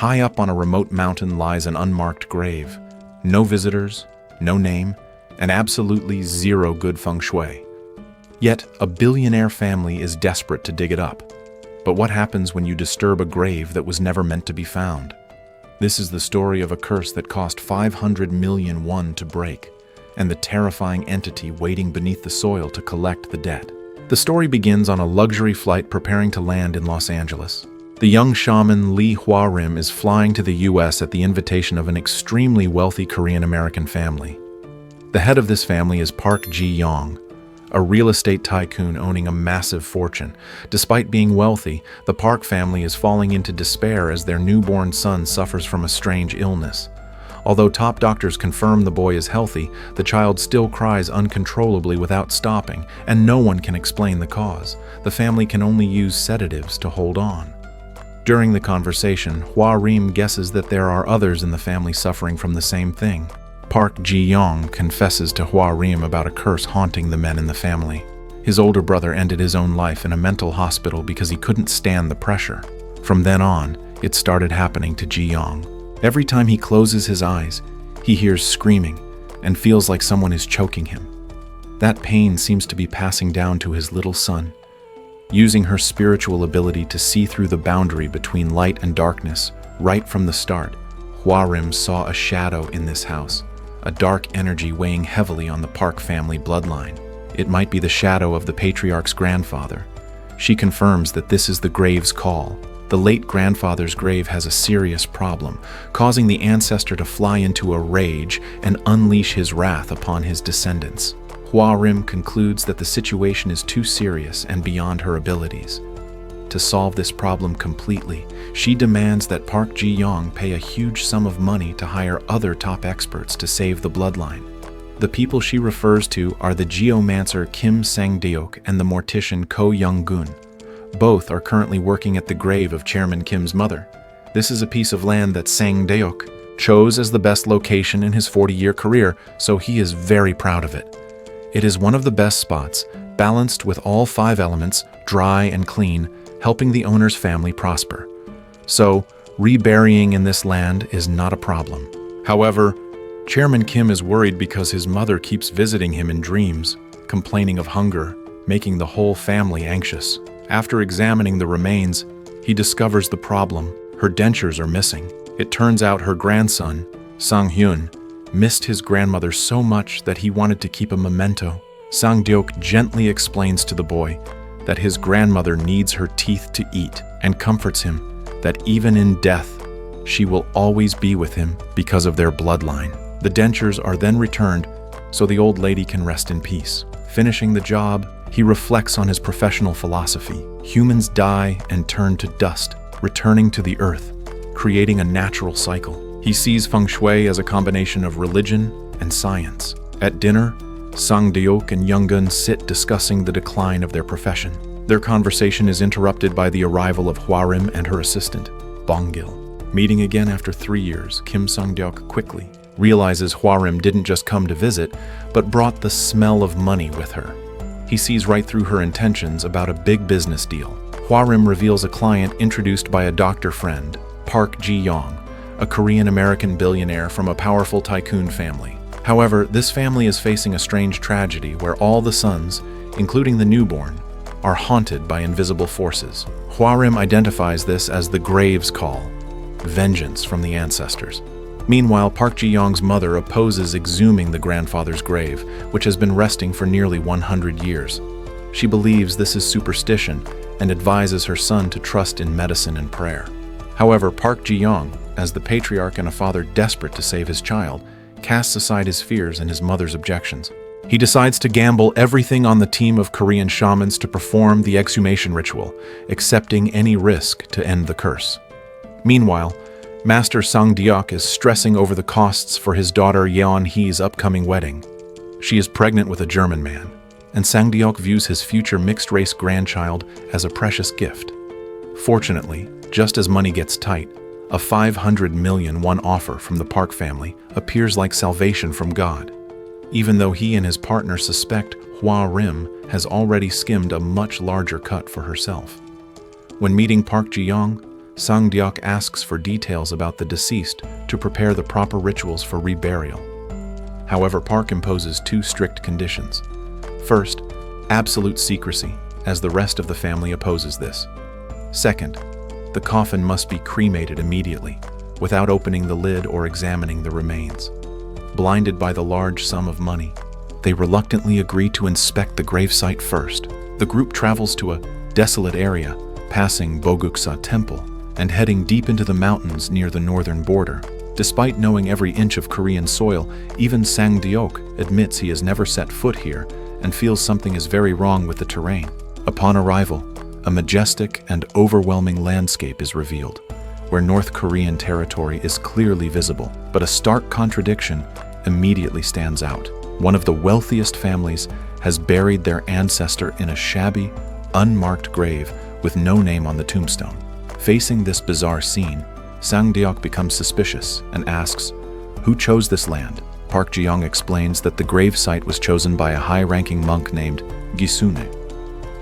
High up on a remote mountain lies an unmarked grave. No visitors, no name, and absolutely zero good feng shui. Yet, a billionaire family is desperate to dig it up. But what happens when you disturb a grave that was never meant to be found? This is the story of a curse that cost 500 million won to break, and the terrifying entity waiting beneath the soil to collect the debt. The story begins on a luxury flight preparing to land in Los Angeles. The young shaman Lee Hwa-rim is flying to the US at the invitation of an extremely wealthy Korean-American family. The head of this family is Park Ji-young, a real estate tycoon owning a massive fortune. Despite being wealthy, the Park family is falling into despair as their newborn son suffers from a strange illness. Although top doctors confirm the boy is healthy, the child still cries uncontrollably without stopping, and no one can explain the cause. The family can only use sedatives to hold on. During the conversation, Hwa-rim guesses that there are others in the family suffering from the same thing. Park Ji-young confesses to Hwa-rim about a curse haunting the men in the family. His older brother ended his own life in a mental hospital because he couldn't stand the pressure. From then on, it started happening to Ji-young. Every time he closes his eyes, he hears screaming and feels like someone is choking him. That pain seems to be passing down to his little son. Using her spiritual ability to see through the boundary between light and darkness, right from the start, Hwa-rim saw a shadow in this house, a dark energy weighing heavily on the Park family bloodline. It might be the shadow of the patriarch's grandfather. She confirms that this is the grave's call. The late grandfather's grave has a serious problem, causing the ancestor to fly into a rage and unleash his wrath upon his descendants. Hwa-rim concludes that the situation is too serious and beyond her abilities. To solve this problem completely, she demands that Park Ji-young pay a huge sum of money to hire other top experts to save the bloodline. The people she refers to are the geomancer Kim Sang-deok and the mortician Ko Young-gun. Both are currently working at the grave of Chairman Kim's mother. This is a piece of land that Sang-deok chose as the best location in his 40-year career, so he is very proud of it. It is one of the best spots, balanced with all 5 elements, dry and clean, helping the owner's family prosper. So, reburying in this land is not a problem. However, Chairman Kim is worried because his mother keeps visiting him in dreams, complaining of hunger, making the whole family anxious. After examining the remains, he discovers the problem. Her dentures are missing. It turns out her grandson, Sang-hyun, missed his grandmother so much that he wanted to keep a memento. Sang-deok gently explains to the boy that his grandmother needs her teeth to eat and comforts him that even in death, she will always be with him because of their bloodline. The dentures are then returned so the old lady can rest in peace. Finishing the job, he reflects on his professional philosophy. Humans die and turn to dust, returning to the earth, creating a natural cycle. He sees feng shui as a combination of religion and science. At dinner, Sang-deok and Young-gun sit discussing the decline of their profession. Their conversation is interrupted by the arrival of Hwa-rim and her assistant, Bong-gil. Meeting again after 3 years, Kim Sang-deok quickly realizes Hwa-rim didn't just come to visit, but brought the smell of money with her. He sees right through her intentions about a big business deal. Hwa-rim reveals a client introduced by a doctor friend, Park Ji-young, a Korean-American billionaire from a powerful tycoon family. However, this family is facing a strange tragedy where all the sons, including the newborn, are haunted by invisible forces. Hwa-rim identifies this as the grave's call, vengeance from the ancestors. Meanwhile, Park Ji-young's mother opposes exhuming the grandfather's grave, which has been resting for nearly 100 years. She believes this is superstition and advises her son to trust in medicine and prayer. However, Park Ji-young, as the patriarch and a father desperate to save his child, casts aside his fears and his mother's objections. He decides to gamble everything on the team of Korean shamans to perform the exhumation ritual, accepting any risk to end the curse. Meanwhile, Master Sang-deok is stressing over the costs for his daughter Yeon-hee's upcoming wedding. She is pregnant with a German man, and Sang-deok views his future mixed-race grandchild as a precious gift. Fortunately, just as money gets tight, a 500 million won offer from the Park family appears like salvation from God, even though he and his partner suspect Hwa-rim has already skimmed a much larger cut for herself. When meeting Park Ji-young, Sangdiok asks for details about the deceased to prepare the proper rituals for reburial. However, Park imposes two strict conditions. First, absolute secrecy, as the rest of the family opposes this. Second, the coffin must be cremated immediately, without opening the lid or examining the remains. Blinded by the large sum of money, they reluctantly agree to inspect the gravesite first. The group travels to a desolate area, passing Boguksa Temple, and heading deep into the mountains near the northern border. Despite knowing every inch of Korean soil, even Sangdiok admits he has never set foot here and feels something is very wrong with the terrain. Upon arrival, a majestic and overwhelming landscape is revealed, where North Korean territory is clearly visible, but a stark contradiction immediately stands out. One of the wealthiest families has buried their ancestor in a shabby, unmarked grave with no name on the tombstone. Facing this bizarre scene, Sangdiok becomes suspicious and asks, "Who chose this land?" Park Ji-young explains that the grave site was chosen by a high-ranking monk named Gisune.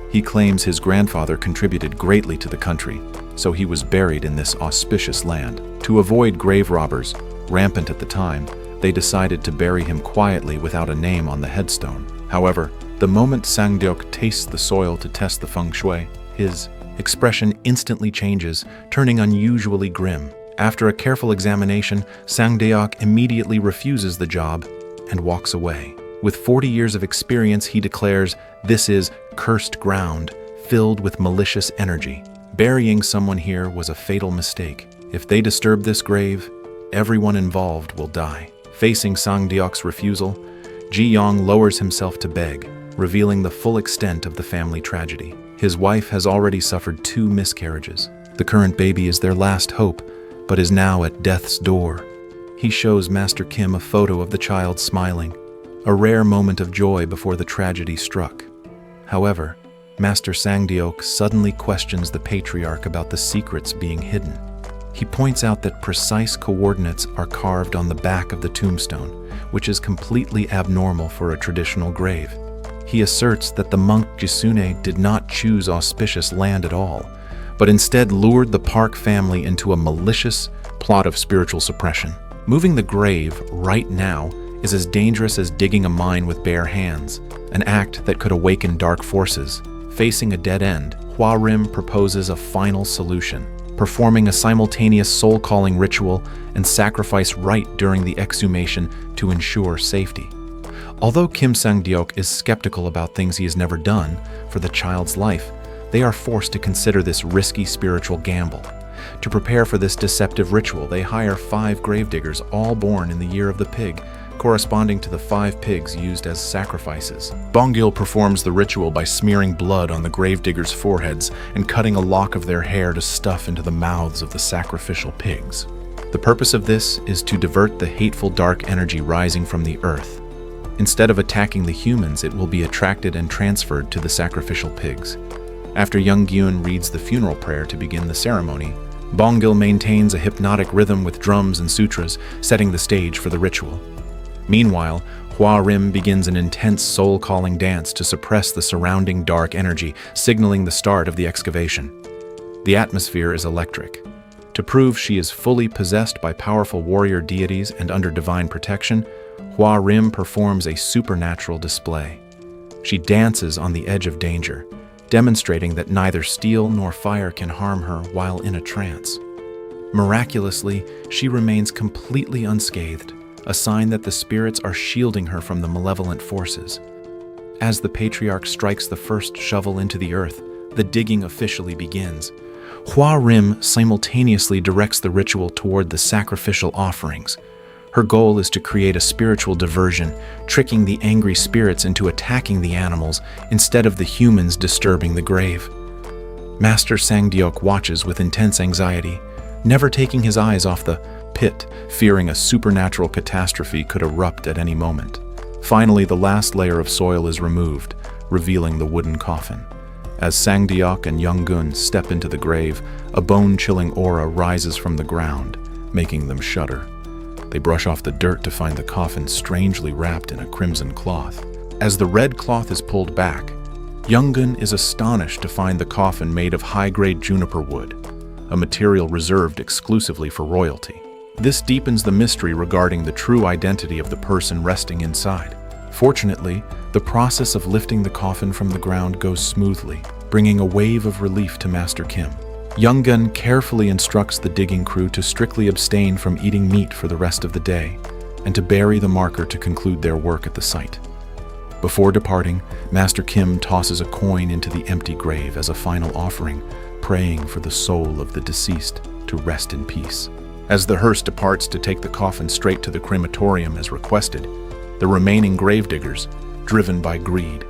He claims his grandfather contributed greatly to the country, so he was buried in this auspicious land. To avoid grave robbers, rampant at the time, they decided to bury him quietly without a name on the headstone. However, the moment Sangdiok tastes the soil to test the feng shui, his expression instantly changes, turning unusually grim. After a careful examination, Sangdiok immediately refuses the job and walks away. With 40 years of experience, he declares, "This is cursed ground, filled with malicious energy. Burying someone here was a fatal mistake. If they disturb this grave, everyone involved will die." Facing Sangdiok's refusal, Ji-young lowers himself to beg, revealing the full extent of the family tragedy. His wife has already suffered 2 miscarriages. The current baby is their last hope, but is now at death's door. He shows Master Kim a photo of the child smiling, a rare moment of joy before the tragedy struck. However, Master Sangdiok suddenly questions the patriarch about the secrets being hidden. He points out that precise coordinates are carved on the back of the tombstone, which is completely abnormal for a traditional grave. He asserts that the monk Gisune did not choose auspicious land at all, but instead lured the Park family into a malicious plot of spiritual suppression. Moving the grave right now is as dangerous as digging a mine with bare hands, an act that could awaken dark forces. Facing a dead end, Hua Rim proposes a final solution, performing a simultaneous soul-calling ritual and sacrifice rite during the exhumation to ensure safety. Although Kim Sangdiok is skeptical about things he has never done for the child's life, they are forced to consider this risky spiritual gamble. To prepare for this deceptive ritual, they hire 5 gravediggers, all born in the year of the pig, corresponding to the 5 pigs used as sacrifices. Bongil performs the ritual by smearing blood on the gravediggers' foreheads and cutting a lock of their hair to stuff into the mouths of the sacrificial pigs. The purpose of this is to divert the hateful dark energy rising from the earth. Instead of attacking the humans, it will be attracted and transferred to the sacrificial pigs. After Young Gyun reads the funeral prayer to begin the ceremony, Bongil maintains a hypnotic rhythm with drums and sutras, setting the stage for the ritual. Meanwhile, Hua Rim begins an intense soul-calling dance to suppress the surrounding dark energy, signaling the start of the excavation. The atmosphere is electric. To prove she is fully possessed by powerful warrior deities and under divine protection, Hua Rim performs a supernatural display. She dances on the edge of danger, demonstrating that neither steel nor fire can harm her while in a trance. Miraculously, she remains completely unscathed, a sign that the spirits are shielding her from the malevolent forces. As the patriarch strikes the first shovel into the earth, the digging officially begins. Hua Rim simultaneously directs the ritual toward the sacrificial offerings. Her goal is to create a spiritual diversion, tricking the angry spirits into attacking the animals instead of the humans disturbing the grave. Master Sangdiok watches with intense anxiety, never taking his eyes off the pit, fearing a supernatural catastrophe could erupt at any moment. Finally, the last layer of soil is removed, revealing the wooden coffin. As Sangdiok and Younggun step into the grave, a bone-chilling aura rises from the ground, making them shudder. They brush off the dirt to find the coffin strangely wrapped in a crimson cloth. As the red cloth is pulled back, Younggun is astonished to find the coffin made of high-grade juniper wood. a material reserved exclusively for royalty. This deepens the mystery regarding the true identity of the person resting inside. Fortunately, the process of lifting the coffin from the ground goes smoothly, bringing a wave of relief to Master Kim. Young-gun carefully instructs the digging crew to strictly abstain from eating meat for the rest of the day, and to bury the marker to conclude their work at the site. Before departing, Master Kim tosses a coin into the empty grave as a final offering, praying for the soul of the deceased to rest in peace. As the hearse departs to take the coffin straight to the crematorium as requested, the remaining gravediggers, driven by greed,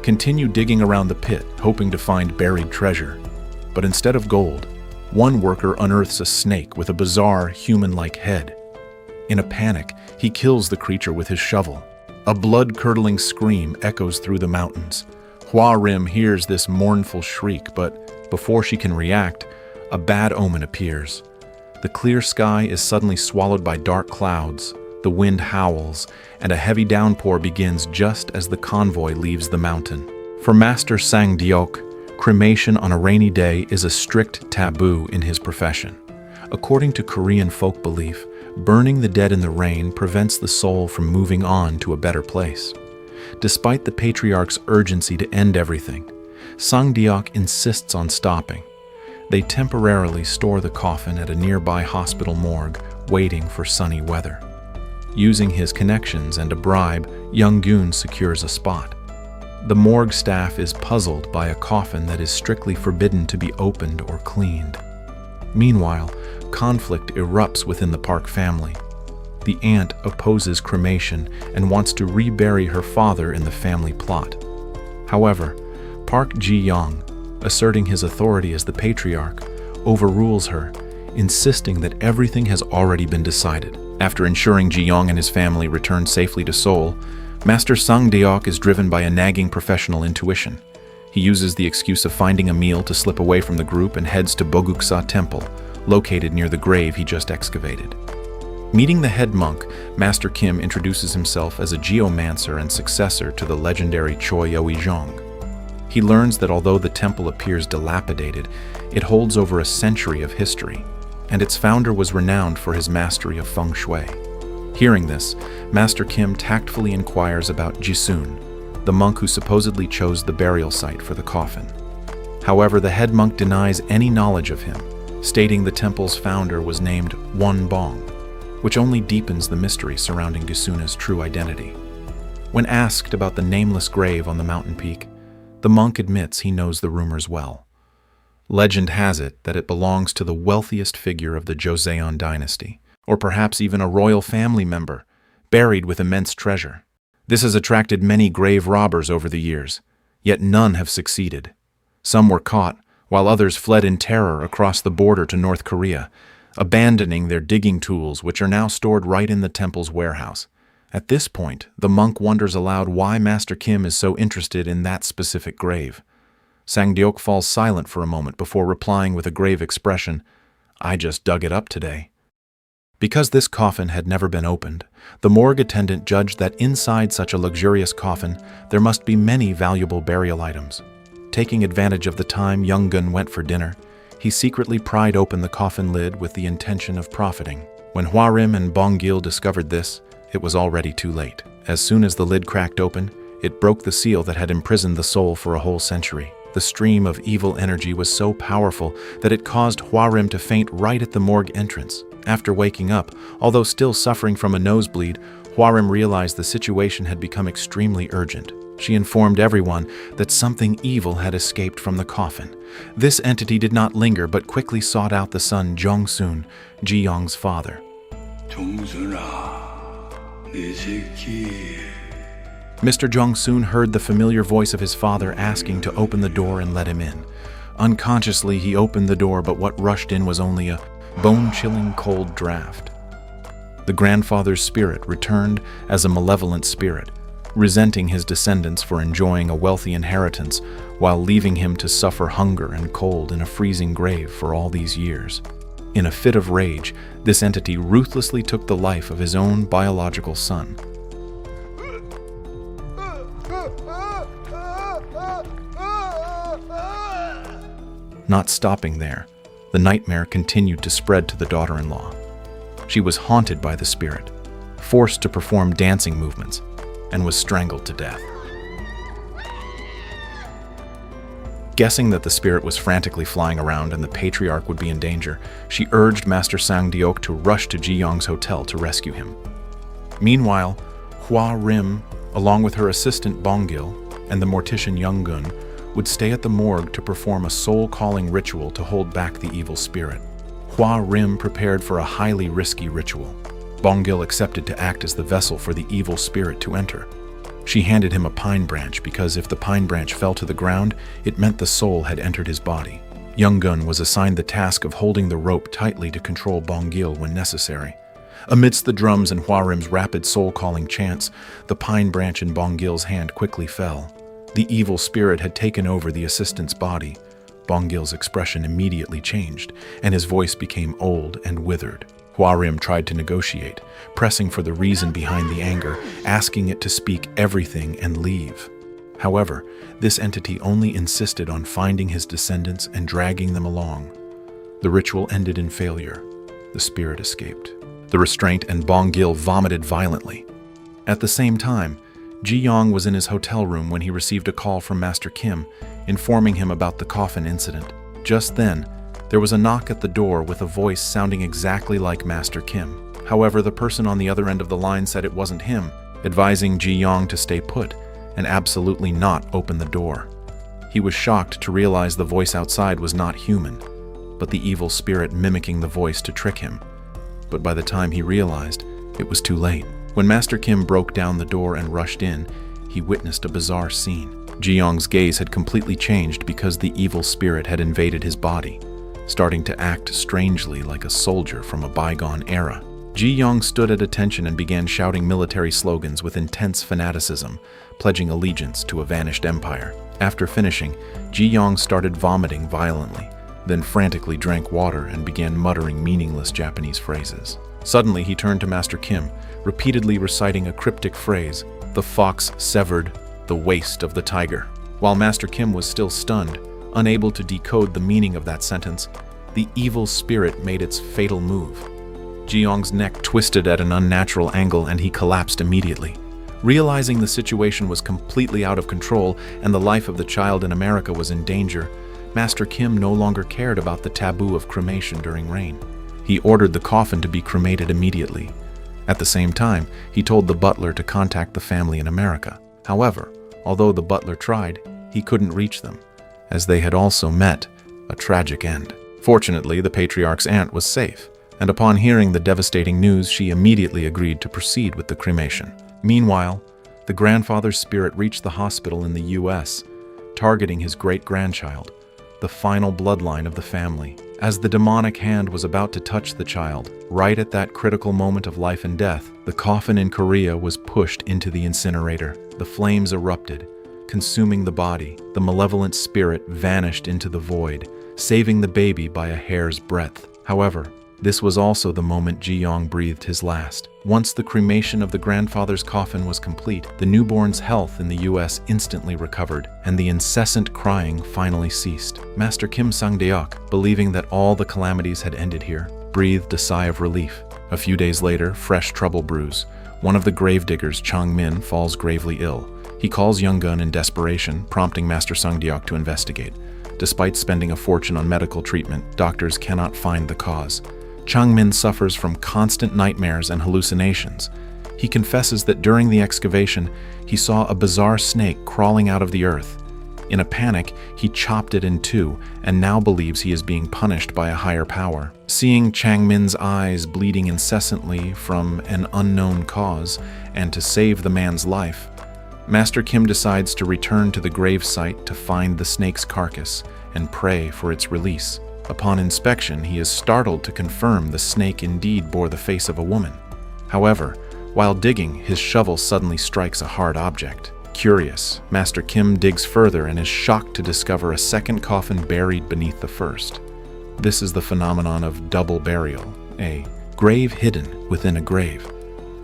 continue digging around the pit, hoping to find buried treasure. But instead of gold, one worker unearths a snake with a bizarre human-like head. In a panic, he kills the creature with his shovel. A blood-curdling scream echoes through the mountains. Hua Rim hears this mournful shriek, but before she can react, a bad omen appears. The clear sky is suddenly swallowed by dark clouds, the wind howls, and a heavy downpour begins just as the convoy leaves the mountain. For Master Sang Diok, cremation on a rainy day is a strict taboo in his profession. According to Korean folk belief, burning the dead in the rain prevents the soul from moving on to a better place. Despite the patriarch's urgency to end everything, Sang Diok insists on stopping. They temporarily store the coffin at a nearby hospital morgue, waiting for sunny weather. Using his connections and a bribe, Young-gun secures a spot. The morgue staff is puzzled by a coffin that is strictly forbidden to be opened or cleaned. Meanwhile, conflict erupts within the Park family. The aunt opposes cremation and wants to rebury her father in the family plot. However, Park Ji-young, asserting his authority as the patriarch, overrules her, insisting that everything has already been decided. After ensuring Ji-young and his family return safely to Seoul, Master Sang Diok is driven by a nagging professional intuition. He uses the excuse of finding a meal to slip away from the group and heads to Boguksa Temple, located near the grave he just excavated. Meeting the head monk, Master Kim introduces himself as a geomancer and successor to the legendary Choi Yoi-jong. He learns that although the temple appears dilapidated, it holds over a century of history, and its founder was renowned for his mastery of feng shui. Hearing this, Master Kim tactfully inquires about Jisun, the monk who supposedly chose the burial site for the coffin. However, the head monk denies any knowledge of him, stating the temple's founder was named Won Bong, which only deepens the mystery surrounding Gisuna's true identity. When asked about the nameless grave on the mountain peak, the monk admits he knows the rumors well. Legend has it that it belongs to the wealthiest figure of the Joseon dynasty, or perhaps even a royal family member, buried with immense treasure. This has attracted many grave robbers over the years, yet none have succeeded. Some were caught, while others fled in terror across the border to North Korea, abandoning their digging tools, which are now stored right in the temple's warehouse. At this point, the monk wonders aloud why Master Kim is so interested in that specific grave. Sang Diok falls silent for a moment before replying with a grave expression, "I just dug it up today." Because this coffin had never been opened, the morgue attendant judged that inside such a luxurious coffin, there must be many valuable burial items. Taking advantage of the time Young-gun went for dinner, he secretly pried open the coffin lid with the intention of profiting. When Hwa-rim and Bong-gil discovered this, it was already too late. As soon as the lid cracked open, it broke the seal that had imprisoned the soul for a whole century. The stream of evil energy was so powerful that it caused Hwa-rim to faint right at the morgue entrance. After waking up, although still suffering from a nosebleed, Hwa-rim realized the situation had become extremely urgent. She informed everyone that something evil had escaped from the coffin. This entity did not linger but quickly sought out the son Jong-soon, Ji-young's father. Mr. Jong-soon heard the familiar voice of his father asking to open the door and let him in. Unconsciously, he opened the door, but what rushed in was only a bone-chilling cold draft. The grandfather's spirit returned as a malevolent spirit, resenting his descendants for enjoying a wealthy inheritance while leaving him to suffer hunger and cold in a freezing grave for all these years. In a fit of rage, this entity ruthlessly took the life of his own biological son. Not stopping there, The nightmare continued to spread to the daughter-in-law. She was haunted by the spirit, forced to perform dancing movements, and was strangled to death. Guessing that the spirit was frantically flying around and the patriarch would be in danger, she urged Master Sangdiok to rush to Ji Yong's hotel to rescue him. Meanwhile, Hua Rim, along with her assistant Bongil and the mortician Younggun, would stay at the morgue to perform a soul-calling ritual to hold back the evil spirit. Hua Rim prepared for a highly risky ritual. Bongil accepted to act as the vessel for the evil spirit to enter. She handed him a pine branch because if the pine branch fell to the ground, it meant the soul had entered his body. Younggun was assigned the task of holding the rope tightly to control Bongil when necessary. Amidst the drums and Huarim's rapid soul-calling chants, the pine branch in Bongil's hand quickly fell. The evil spirit had taken over the assistant's body. Bongil's expression immediately changed, and his voice became old and withered. Huarim tried to negotiate, pressing for the reason behind the anger, asking it to speak everything and leave. However, this entity only insisted on finding his descendants and dragging them along. The ritual ended in failure. The spirit escaped. The restraint and Bongil vomited violently. At the same time, Ji Yong was in his hotel room when he received a call from Master Kim, informing him about the coffin incident. Just then, there was a knock at the door with a voice sounding exactly like Master Kim. However, the person on the other end of the line said it wasn't him, advising Ji Yong to stay put and absolutely not open the door. He was shocked to realize the voice outside was not human, but the evil spirit mimicking the voice to trick him. But by the time he realized, it was too late. When Master Kim broke down the door and rushed in, he witnessed a bizarre scene. Ji Yong's gaze had completely changed because the evil spirit had invaded his body, starting to act strangely like a soldier from a bygone era. Ji Yong stood at attention and began shouting military slogans with intense fanaticism, pledging allegiance to a vanished empire. After finishing, Ji Yong started vomiting violently, then frantically drank water and began muttering meaningless Japanese phrases. Suddenly, he turned to Master Kim, repeatedly reciting a cryptic phrase, "The fox severed the waist of the tiger." While Master Kim was still stunned, unable to decode the meaning of that sentence, the evil spirit made its fatal move. Ji Yong's neck twisted at an unnatural angle and he collapsed immediately. Realizing the situation was completely out of control and the life of the child in America was in danger, Master Kim no longer cared about the taboo of cremation during rain. He ordered the coffin to be cremated immediately. At the same time, he told the butler to contact the family in America. However, although the butler tried, he couldn't reach them, as they had also met a tragic end. Fortunately, the patriarch's aunt was safe, and upon hearing the devastating news, she immediately agreed to proceed with the cremation. Meanwhile, the grandfather's spirit reached the hospital in the U.S., targeting his great-grandchild, the final bloodline of the family. As the demonic hand was about to touch the child, right at that critical moment of life and death, the coffin in Korea was pushed into the incinerator. The flames erupted, consuming the body. The malevolent spirit vanished into the void, saving the baby by a hair's breadth. However, this was also the moment Ji Yong breathed his last. Once the cremation of the grandfather's coffin was complete, the newborn's health in the U.S. instantly recovered, and the incessant crying finally ceased. Master Kim Sang-deok, believing that all the calamities had ended here, breathed a sigh of relief. A few days later, fresh trouble brews. One of the gravediggers, Chang Min, falls gravely ill. He calls Younggun in desperation, prompting Master Sang-deok to investigate. Despite spending a fortune on medical treatment, doctors cannot find the cause. Chang Min suffers from constant nightmares and hallucinations. He confesses that during the excavation, he saw a bizarre snake crawling out of the earth. In a panic, he chopped it in two and now believes he is being punished by a higher power. Seeing Chang Min's eyes bleeding incessantly from an unknown cause and to save the man's life, Master Kim decides to return to the grave site to find the snake's carcass and pray for its release. Upon inspection, he is startled to confirm the snake indeed bore the face of a woman. However, while digging, his shovel suddenly strikes a hard object. Curious, Master Kim digs further and is shocked to discover a second coffin buried beneath the first. This is the phenomenon of double burial, a grave hidden within a grave.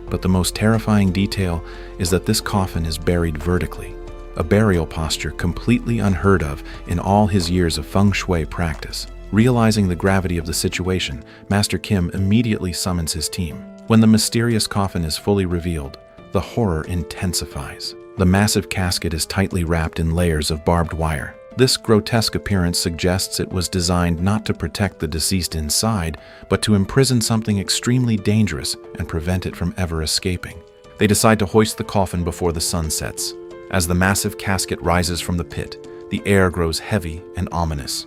But the most terrifying detail is that this coffin is buried vertically, a burial posture completely unheard of in all his years of feng shui practice. Realizing the gravity of the situation, Master Kim immediately summons his team. When the mysterious coffin is fully revealed, the horror intensifies. The massive casket is tightly wrapped in layers of barbed wire. This grotesque appearance suggests it was designed not to protect the deceased inside, but to imprison something extremely dangerous and prevent it from ever escaping. They decide to hoist the coffin before the sun sets. As the massive casket rises from the pit, the air grows heavy and ominous.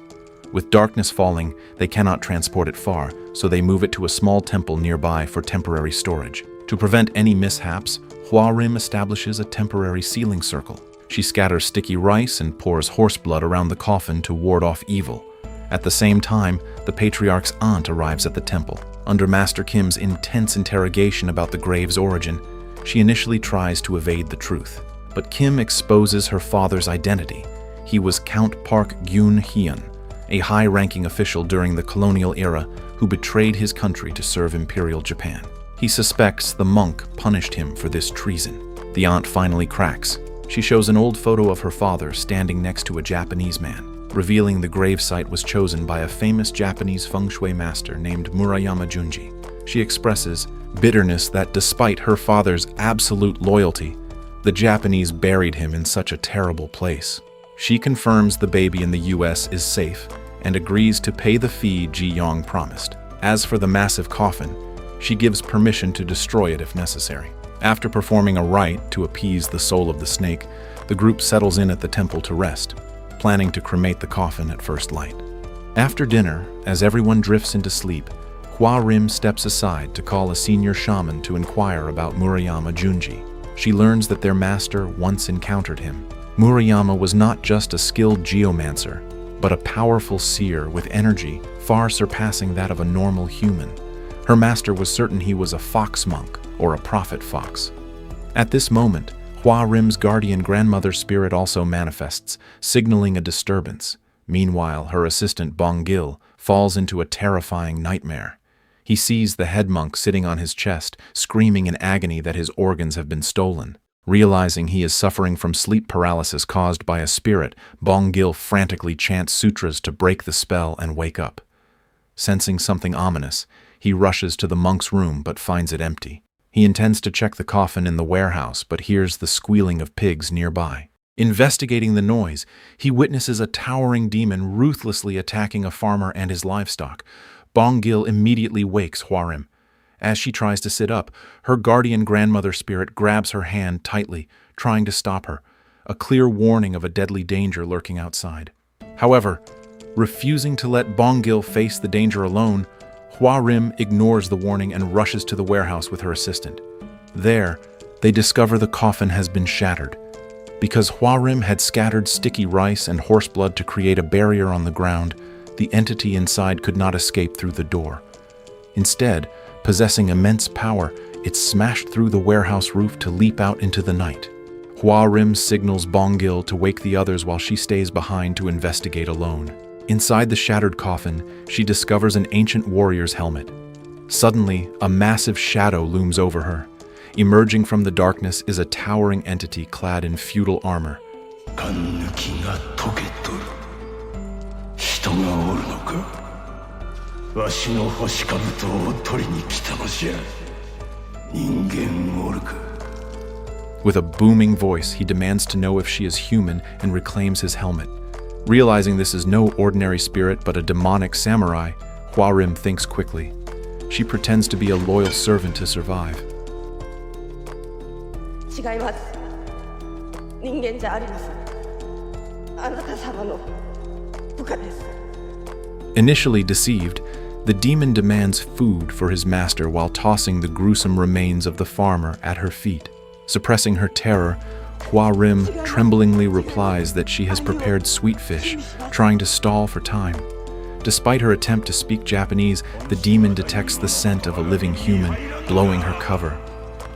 With darkness falling, they cannot transport it far, so they move it to a small temple nearby for temporary storage. To prevent any mishaps, Hua Rim establishes a temporary sealing circle. She scatters sticky rice and pours horse blood around the coffin to ward off evil. At the same time, the patriarch's aunt arrives at the temple. Under Master Kim's intense interrogation about the grave's origin, she initially tries to evade the truth. But Kim exposes her father's identity. He was Count Park Gyun-hyun, a high-ranking official during the colonial era who betrayed his country to serve Imperial Japan. He suspects the monk punished him for this treason. The aunt finally cracks. She shows an old photo of her father standing next to a Japanese man, revealing the gravesite was chosen by a famous Japanese feng shui master named Murayama Junji. She expresses bitterness that despite her father's absolute loyalty, the Japanese buried him in such a terrible place. She confirms the baby in the US is safe and agrees to pay the fee Ji Yong promised. As for the massive coffin, she gives permission to destroy it if necessary. After performing a rite to appease the soul of the snake, the group settles in at the temple to rest, planning to cremate the coffin at first light. After dinner, as everyone drifts into sleep, Hua Rim steps aside to call a senior shaman to inquire about Murayama Junji. She learns that their master once encountered him. Murayama was not just a skilled geomancer, but a powerful seer with energy far surpassing that of a normal human. Her master was certain he was a fox monk or a prophet fox. At this moment, Hua Rim's guardian grandmother spirit also manifests, signaling a disturbance. Meanwhile, her assistant Bong Gil falls into a terrifying nightmare. He sees the head monk sitting on his chest, screaming in agony that his organs have been stolen. Realizing he is suffering from sleep paralysis caused by a spirit, Bong Gil frantically chants sutras to break the spell and wake up. Sensing something ominous, he rushes to the monk's room but finds it empty. He intends to check the coffin in the warehouse but hears the squealing of pigs nearby. Investigating the noise, he witnesses a towering demon ruthlessly attacking a farmer and his livestock. Bong Gil immediately wakes Hua Rim. As she tries to sit up, her guardian grandmother spirit grabs her hand tightly, trying to stop her, a clear warning of a deadly danger lurking outside. However, refusing to let Bong Gil face the danger alone, Hua Rim ignores the warning and rushes to the warehouse with her assistant. There, they discover the coffin has been shattered. Because Hua Rim had scattered sticky rice and horse blood to create a barrier on the ground, the entity inside could not escape through the door. Instead, possessing immense power, it smashed through the warehouse roof to leap out into the night. Hua Rim signals Bong Gil to wake the others while she stays behind to investigate alone. Inside the shattered coffin, she discovers an ancient warrior's helmet. Suddenly, a massive shadow looms over her. Emerging from the darkness is a towering entity clad in feudal armor. With a booming voice, he demands to know if she is human and reclaims his helmet. Realizing this is no ordinary spirit but a demonic samurai, Hua Rim thinks quickly. She pretends to be a loyal servant to survive. Initially deceived, the demon demands food for his master while tossing the gruesome remains of the farmer at her feet. Suppressing her terror, Hua Rim tremblingly replies that she has prepared sweet fish, trying to stall for time. Despite her attempt to speak Japanese, the demon detects the scent of a living human, blowing her cover.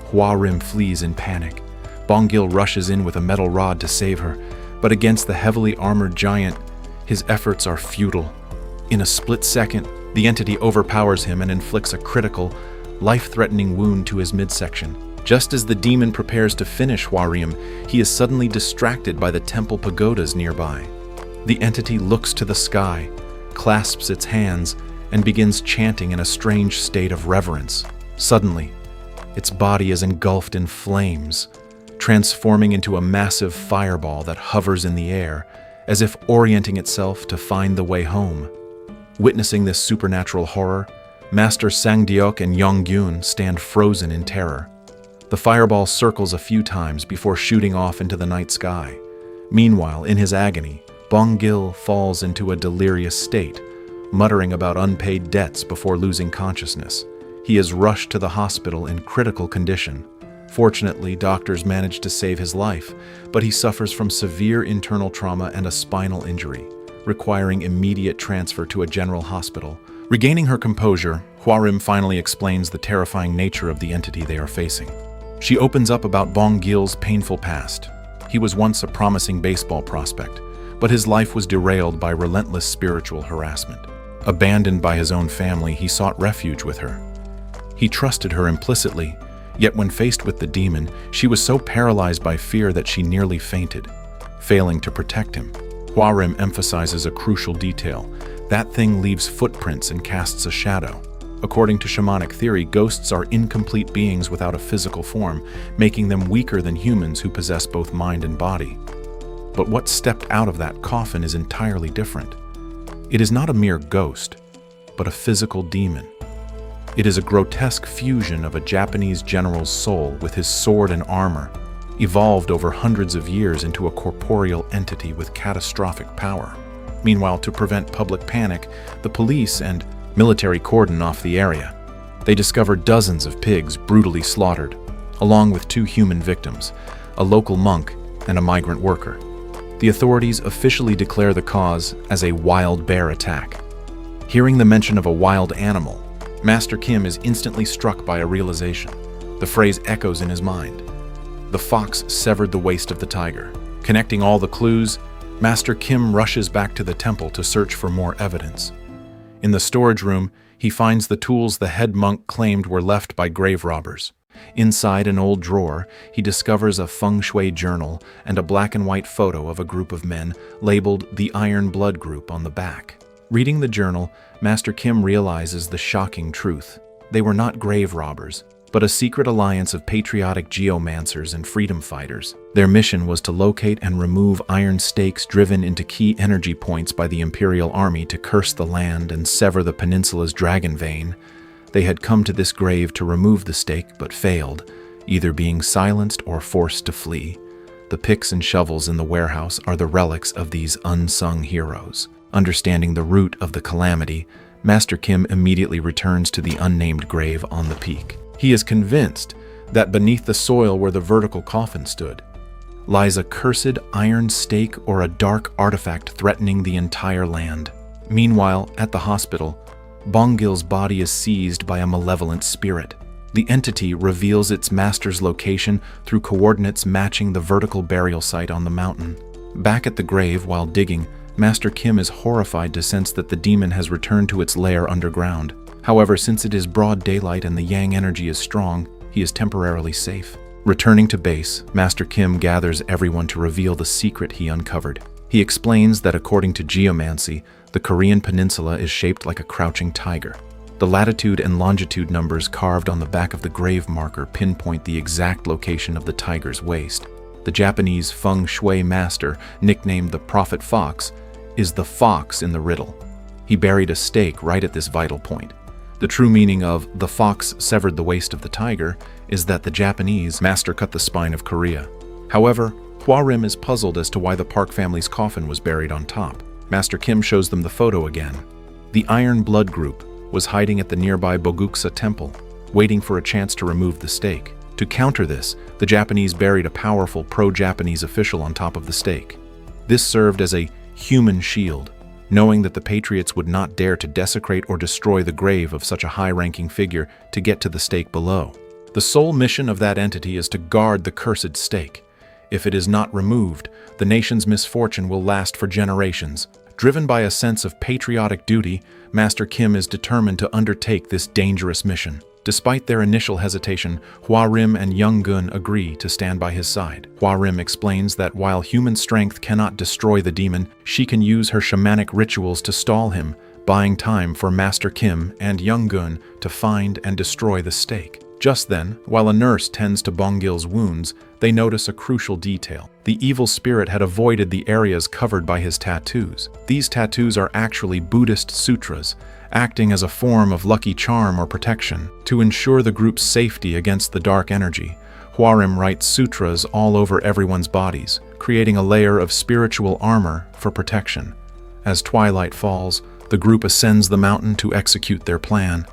Hua Rim flees in panic. Bong Gil rushes in with a metal rod to save her, but against the heavily armored giant, his efforts are futile. In a split second, the entity overpowers him and inflicts a critical, life-threatening wound to his midsection. Just as the demon prepares to finish Hua Rim, he is suddenly distracted by the temple pagodas nearby. The entity looks to the sky, clasps its hands and begins chanting in a strange state of reverence. Suddenly, its body is engulfed in flames, transforming into a massive fireball that hovers in the air, as if orienting itself to find the way home. Witnessing this supernatural horror, Master Sangdeok and Yonggyun stand frozen in terror. The fireball circles a few times before shooting off into the night sky. Meanwhile, in his agony, Bonggil falls into a delirious state, muttering about unpaid debts before losing consciousness. He is rushed to the hospital in critical condition. Fortunately, doctors manage to save his life, but he suffers from severe internal trauma and a spinal injury, requiring immediate transfer to a general hospital. Regaining her composure, Hwarim finally explains the terrifying nature of the entity they are facing. She opens up about Bonggil's painful past. He was once a promising baseball prospect, but his life was derailed by relentless spiritual harassment. Abandoned by his own family, he sought refuge with her. He trusted her implicitly, yet when faced with the demon, she was so paralyzed by fear that she nearly fainted, failing to protect him. Hwarim emphasizes a crucial detail. That thing leaves footprints and casts a shadow. According to shamanic theory, ghosts are incomplete beings without a physical form, making them weaker than humans who possess both mind and body. But what stepped out of that coffin is entirely different. It is not a mere ghost, but a physical demon. It is a grotesque fusion of a Japanese general's soul with his sword and armor, evolved over hundreds of years into a corporeal entity with catastrophic power. Meanwhile, to prevent public panic, the police and military cordon off the area. They discover dozens of pigs brutally slaughtered, along with 2 human victims, a local monk and a migrant worker. The authorities officially declare the cause as a wild bear attack. Hearing the mention of a wild animal, Master Kim is instantly struck by a realization. The phrase echoes in his mind. The fox severed the waist of the tiger. Connecting all the clues, Master Kim rushes back to the temple to search for more evidence. In the storage room, he finds the tools the head monk claimed were left by grave robbers. Inside an old drawer, he discovers a feng shui journal and a black and white photo of a group of men labeled the Iron Blood Group on the back. Reading the journal, Master Kim realizes the shocking truth. They were not grave robbers, but a secret alliance of patriotic geomancers and freedom fighters. Their mission was to locate and remove iron stakes driven into key energy points by the Imperial Army to curse the land and sever the peninsula's dragon vein. They had come to this grave to remove the stake, but failed, either being silenced or forced to flee. The picks and shovels in the warehouse are the relics of these unsung heroes. Understanding the root of the calamity, Master Kim immediately returns to the unnamed grave on the peak. He is convinced that beneath the soil where the vertical coffin stood lies a cursed iron stake or a dark artifact threatening the entire land. Meanwhile, at the hospital, Bonggil's body is seized by a malevolent spirit. The entity reveals its master's location through coordinates matching the vertical burial site on the mountain. Back at the grave while digging, Master Kim is horrified to sense that the demon has returned to its lair underground. However, since it is broad daylight and the yang energy is strong, he is temporarily safe. Returning to base, Master Kim gathers everyone to reveal the secret he uncovered. He explains that according to geomancy, the Korean peninsula is shaped like a crouching tiger. The latitude and longitude numbers carved on the back of the grave marker pinpoint the exact location of the tiger's waist. The Japanese feng shui master, nicknamed the Prophet Fox, is the fox in the riddle. He buried a stake right at this vital point. The true meaning of "the fox severed the waist of the tiger" is that the Japanese master cut the spine of Korea. However, Hwarim is puzzled as to why the Park family's coffin was buried on top. Master Kim shows them the photo again. The Iron Blood Group was hiding at the nearby Boguksa temple, waiting for a chance to remove the stake. To counter this, the Japanese buried a powerful pro-Japanese official on top of the stake. This served as a human shield, knowing that the Patriots would not dare to desecrate or destroy the grave of such a high-ranking figure to get to the stake below. The sole mission of that entity is to guard the cursed stake. If it is not removed, the nation's misfortune will last for generations. Driven by a sense of patriotic duty, Master Kim is determined to undertake this dangerous mission. Despite their initial hesitation, Hwarim and Yonggyun agree to stand by his side. Hwarim explains that while human strength cannot destroy the demon, she can use her shamanic rituals to stall him, buying time for Master Kim and Young-gun to find and destroy the stake. Just then, while a nurse tends to Bongil's wounds, they notice a crucial detail. The evil spirit had avoided the areas covered by his tattoos. These tattoos are actually Buddhist sutras, acting as a form of lucky charm or protection. To ensure the group's safety against the dark energy, Hwarim writes sutras all over everyone's bodies, creating a layer of spiritual armor for protection. As twilight falls, the group ascends the mountain to execute their plan.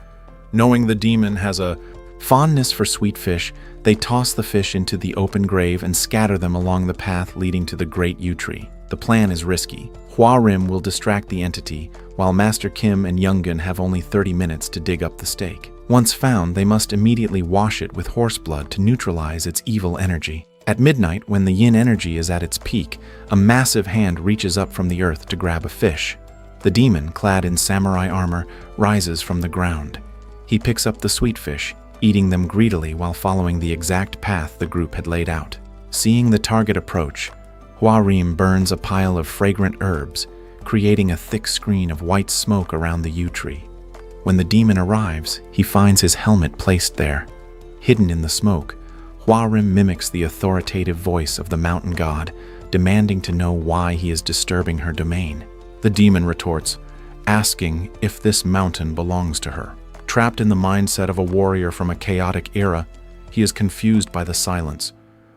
Knowing the demon has a fondness for sweet fish, they toss the fish into the open grave and scatter them along the path leading to the great yew tree. The plan is risky. Hwarim will distract the entity, while Master Kim and Young-gun have only 30 minutes to dig up the stake. Once found, they must immediately wash it with horse blood to neutralize its evil energy. At midnight, when the yin energy is at its peak, a massive hand reaches up from the earth to grab a fish. The demon, clad in samurai armor, rises from the ground. He picks up the sweet fish, eating them greedily while following the exact path the group had laid out. Seeing the target approach, Hwarim burns a pile of fragrant herbs, creating a thick screen of white smoke around the yew tree. When the demon arrives, he finds his helmet placed there. Hidden in the smoke, Hwarim mimics the authoritative voice of the mountain god, demanding to know why he is disturbing her domain. The demon retorts, asking if this mountain belongs to her. Trapped in the mindset of a warrior from a chaotic era, he is confused by the silence,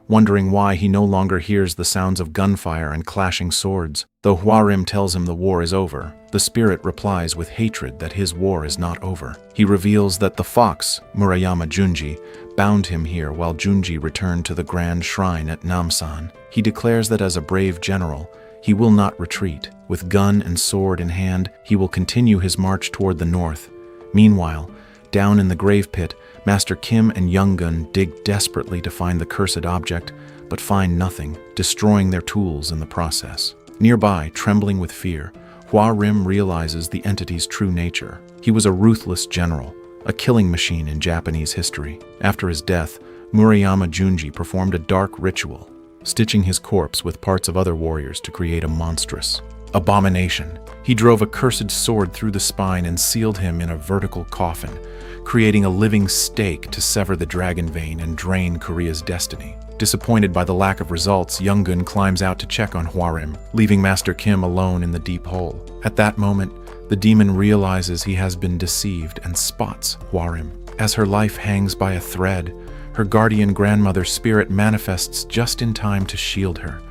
wondering why he no longer hears the sounds of gunfire and clashing swords. Though Hwarim tells him the war is over, the spirit replies with hatred that his war is not over. He reveals that the fox, Murayama Junji, bound him here while Junji returned to the grand shrine at Namsan. He declares that as a brave general, he will not retreat. With gun and sword in hand, he will continue his march toward the north. Meanwhile, down in the grave pit, Master Kim and Young-gun dig desperately to find the cursed object, but find nothing, destroying their tools in the process. Nearby, trembling with fear, Hwarim realizes the entity's true nature. He was a ruthless general, a killing machine in Japanese history. After his death, Murayama Junji performed a dark ritual, stitching his corpse with parts of other warriors to create a monstrous abomination. He drove a cursed sword through the spine and sealed him in a vertical coffin, creating a living stake to sever the dragon vein and drain Korea's destiny. Disappointed by the lack of results, Young-gun climbs out to check on Hwarim, leaving Master Kim alone in the deep hole. At that moment, the demon realizes he has been deceived and spots Hwarim. As her life hangs by a thread, her guardian grandmother's spirit manifests just in time to shield her,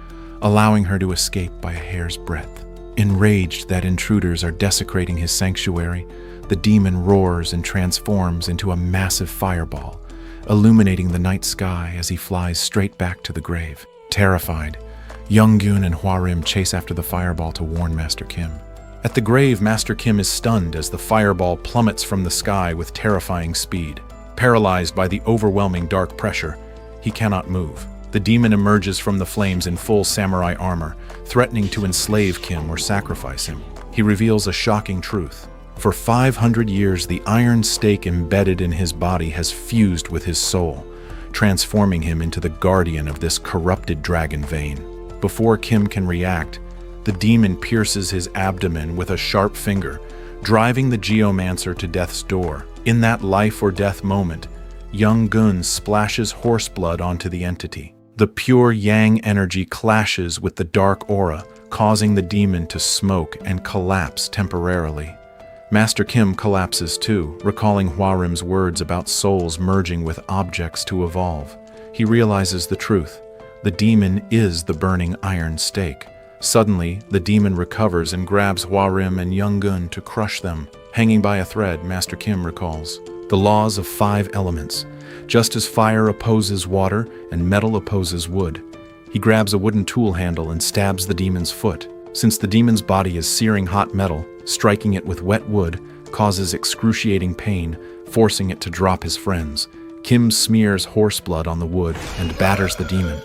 allowing her to escape by a hair's breadth. Enraged that intruders are desecrating his sanctuary, the demon roars and transforms into a massive fireball, illuminating the night sky as he flies straight back to the grave. Terrified, Young-gun and Hwarim chase after the fireball to warn Master Kim. At the grave, Master Kim is stunned as the fireball plummets from the sky with terrifying speed. Paralyzed by the overwhelming dark pressure, he cannot move. The demon emerges from the flames in full samurai armor, threatening to enslave Kim or sacrifice him. He reveals a shocking truth. For 500 years, the iron stake embedded in his body has fused with his soul, transforming him into the guardian of this corrupted dragon vein. Before Kim can react, the demon pierces his abdomen with a sharp finger, driving the geomancer to death's door. In that life or death moment, Young-gun splashes horse blood onto the entity. The pure yang energy clashes with the dark aura, causing the demon to smoke and collapse temporarily. Master Kim collapses too, recalling Hwarim's words about souls merging with objects to evolve. He realizes the truth. The demon is the burning iron stake. Suddenly, the demon recovers and grabs Hwarim and Young-gun to crush them. Hanging by a thread, Master Kim recalls the laws of 5 elements. Just as fire opposes water and metal opposes wood. He grabs a wooden tool handle and stabs the demon's foot. Since the demon's body is searing hot metal, striking it with wet wood causes excruciating pain, forcing it to drop his friends. Kim smears horse blood on the wood and batters the demon.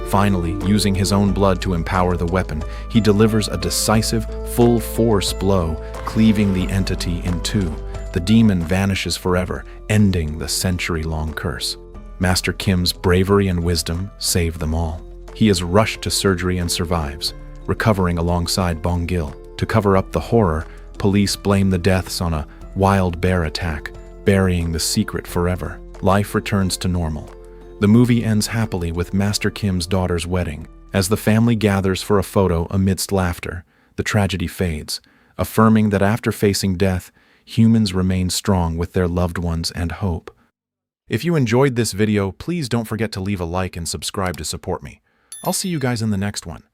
Finally, using his own blood to empower the weapon, he delivers a decisive, full-force blow, cleaving the entity in two. The demon vanishes forever, ending the century-long curse. Master Kim's bravery and wisdom save them all. He is rushed to surgery and survives, recovering alongside Bongil. To cover up the horror, police blame the deaths on a wild bear attack, burying the secret forever. Life returns to normal. The movie ends happily with Master Kim's daughter's wedding. As the family gathers for a photo amidst laughter, the tragedy fades, affirming that after facing death, humans remain strong with their loved ones and hope. If you enjoyed this video, please don't forget to leave a like and subscribe to support me. I'll see you guys in the next one.